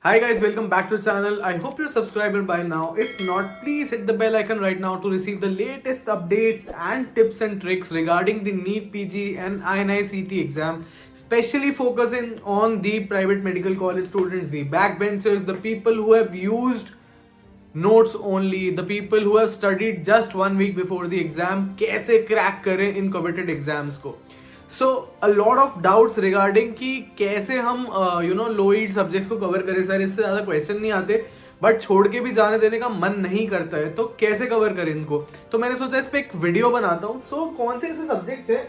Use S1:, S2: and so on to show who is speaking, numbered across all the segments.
S1: Hi guys, welcome back to the channel. I hope you're subscribed by now. If not, please hit the bell icon right now to receive the latest updates and tips and tricks regarding the NEET PG and INI-CET exam, especially focusing on the private medical college students, the backbenchers, the people who have used notes only, the people who have studied just 1 week before the exam, कैसे crack करें इन coveted exams को. So a lot of doubts regarding कि कैसे हम low yield subjects को cover करें. Sir इससे ज़्यादा क्वेश्चन नहीं आते बट छोड़ के भी जाने देने का मन नहीं करता है, तो कैसे कवर करें इनको. तो मैंने सोचा इस पर एक वीडियो बनाता हूँ. सो कौन से ऐसे सब्जेक्ट्स हैं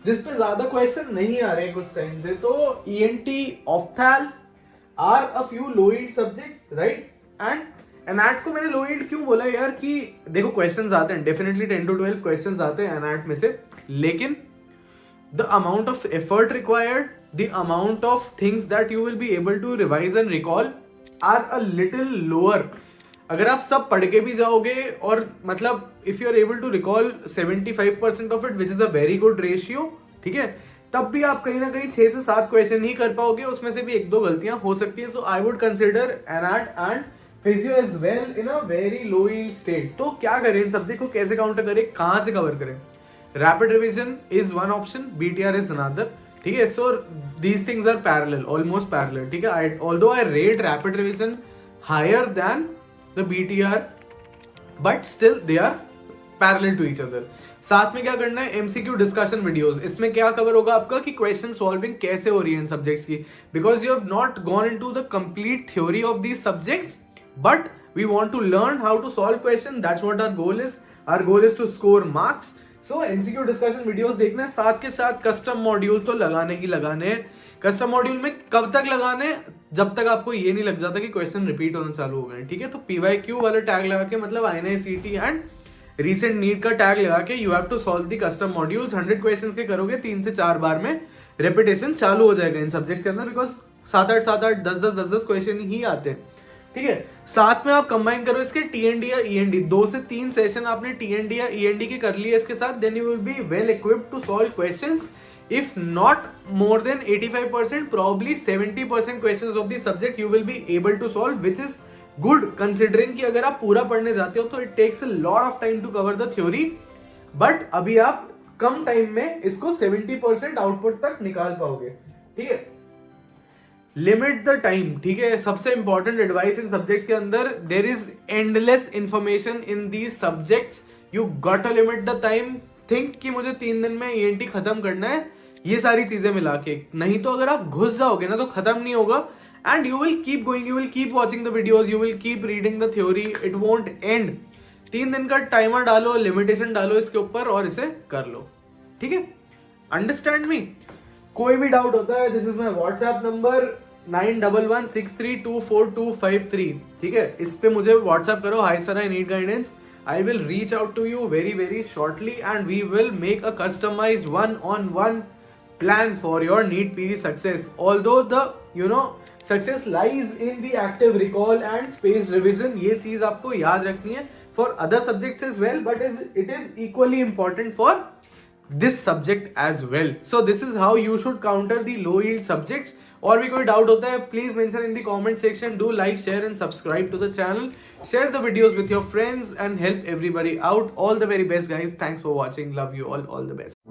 S1: जिसपे ज़्यादा क्वेश्चन नहीं आ रहे हैं कुछ टाइम से. तो ENT, ophthal are a few low yield subjects, right. And ENT को मैंने लोइड क्यों बोला यार कि देखो क्वेश्चंस आते हैं, डेफिनेटली 10 to 12 क्वेश्चंस आते हैं एनएट में से, लेकिन the amount of effort required, the amount of things that you will be able to revise and recall are a little lower. अगर आप सब पढ़ के भी जाओगे और मतलब if you are able to recall 75% of it, which is a very good ratio, ठीक है, तब भी आप कहीं ना कहीं 6 से 7 क्वेश्चन ही कर पाओगे, उसमें से भी 1-2 गलतियां हो सकती हैं. So I would consider ENT and physio as well in a very low state. तो क्या करें, इन सब्जेक्ट को कैसे काउंटर करें, कहाँ से कवर करें. Rapid revision is one option, BTR is another. ठीक है, so these things are parallel, almost parallel. ठीक है, although I rate rapid revision higher than the BTR, but still they are parallel to each other. साथ में क्या करना है, MCQ discussion videos. इसमें क्या कवर होगा आपका कि क्वेश्चन सॉल्विंग कैसे हो रही है इन सब्जेक्ट्स की, because you have not gone into the complete theory of these subjects, but we want to learn how to solve question. That's what our goal is. Our goal is to score marks. So MCQ discussion videos देखने, साथ के साथ custom module तो लगाने ही लगाने. Custom module में कब तक लगाने, जब तक आपको ये नहीं लग जाता कि क्वेश्चन रिपीट होना चालू हो गए. ठीक है, तो PYQ वाला टैग लगा के, मतलब INI-CET एंड रीसेंट नीट का टैग लगा के you have to solve the custom modules. 100 question के करोगे 3 से 4 बार में रेपिटेशन चालू हो जाएगा इन सब्जेक्ट्स के अंदर, बिकॉज 7-8 10-10 क्वेश्चन ही आते हैं. ठीक है, साथ में आप कंबाइन करो इसके TND या END, 2 से 3 सेशन आपने TND या END के कर लिए इसके साथ, then you will be well equipped to solve questions. If not more than 85%, probably 70% questions of the subject you will be able to solve, which is good considering कि अगर आप पूरा पढ़ने जाते हो तो it takes a lot of time to cover the theory, but अभी आप कम टाइम में इसको 70% आउटपुट तक निकाल पाओगे. ठीक है, लिमिट द टाइम. ठीक है, सबसे इंपॉर्टेंट एडवाइस इन सब्जेक्ट्स के अंदर, there is endless information in these subjects. You got to limit the time. Think कि मुझे 3 दिन में ENT खत्म करना है, ये सारी चीजें मिला के. नहीं तो अगर आप घुस जाओगे ना तो खत्म नहीं होगा, and you will keep going, you will keep watching the videos, you will keep reading the theory, it won't and. 3 दिन का टाइमर डालो, लिमिटेशन डालो इसके ऊपर और इसे कर लो. ठीक है, अंडरस्टैंड मी. कोई भी डाउट होता है, this is my WhatsApp number 9116324253. ठीक है, इस पे मुझे व्हाट्सएप करो, hi sir I need guidance. I will reach out to you very very shortly and we will make a customised 1-on-1 plan for your NEET PG success. Although the success lies in the active recall and spaced revision, ये चीज आपको याद रखनी है for other subjects as well, but it is equally important for this subject as well. So this is how you should counter the low yield subjects. और भी कोई doubt होता है, please mention in the comment section. Do like, share and subscribe to the channel. Share the videos with your friends and help everybody out. All the very best guys. Thanks for watching. Love you all the best.